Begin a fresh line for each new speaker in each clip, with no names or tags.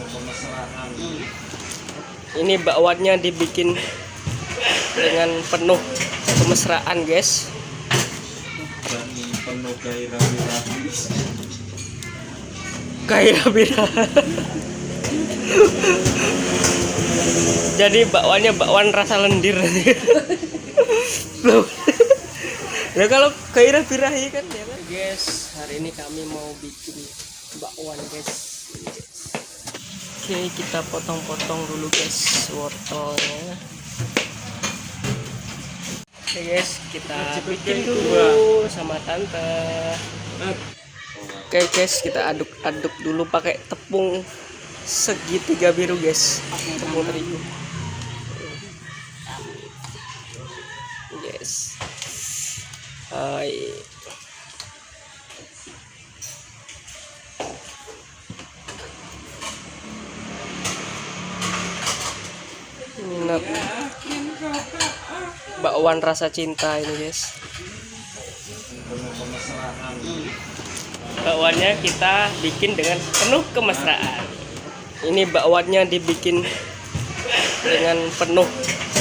Kemesraan.
Ini bakwannya dibikin dengan penuh kemesraan, guys.
Dan penuh gairah-gairah.
Gairah-gairah. Jadi bakwannya bakwan rasa lendir. Ya kalau gairah-gairah kan ya kan, guys. Hari ini kami mau bikin bakwan, guys. Oke, kita potong-potong dulu, guys, wortelnya. Oke, guys, kita bikin dulu sama tante. Oke, guys, kita aduk-aduk dulu pakai tepung segitiga biru, guys. Tepung terigu. Yes. Hai. Enak. Bakwan rasa cinta ini, guys. Bakwannya kita bikin dengan penuh kemesraan. Ini bakwannya dibikin dengan penuh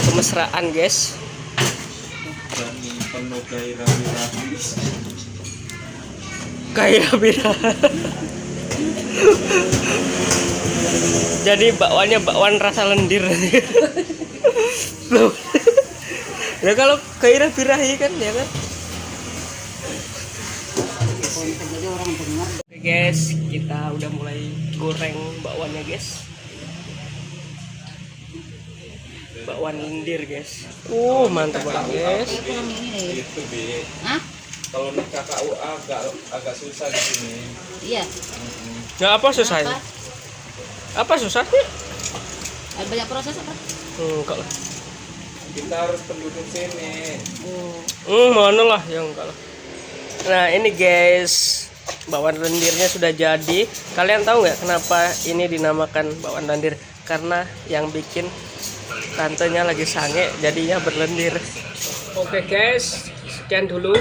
kemesraan, guys.
Dan penuh gairah-gairah.
Gairah-gairah. Jadi bakwannya bakwan rasa lendir. Ya kalau gairah-gairah kan ya kan. Oke, guys, kita udah mulai goreng bakwannya, guys. Bakwan lendir, guys. Mantap banget, guys.
Itu Bi.
Hah?
Kalau nih KKU agak susah di sini.
Iya.
Ya apa susahnya? Apa susahnya?
Ada banyak proses apa?
Enggak lah.
Kita harus penduduk sini.
Mana lah yang enggak lah. Nah, ini guys, bakwan lendirnya sudah jadi. Kalian tahu nggak kenapa ini dinamakan bakwan lendir? Karena yang bikin tantenya lagi sange, jadinya berlendir. Oke, guys, sekian dulu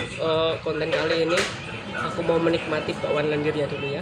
konten kali ini. Aku mau menikmati bakwan lendirnya dulu ya.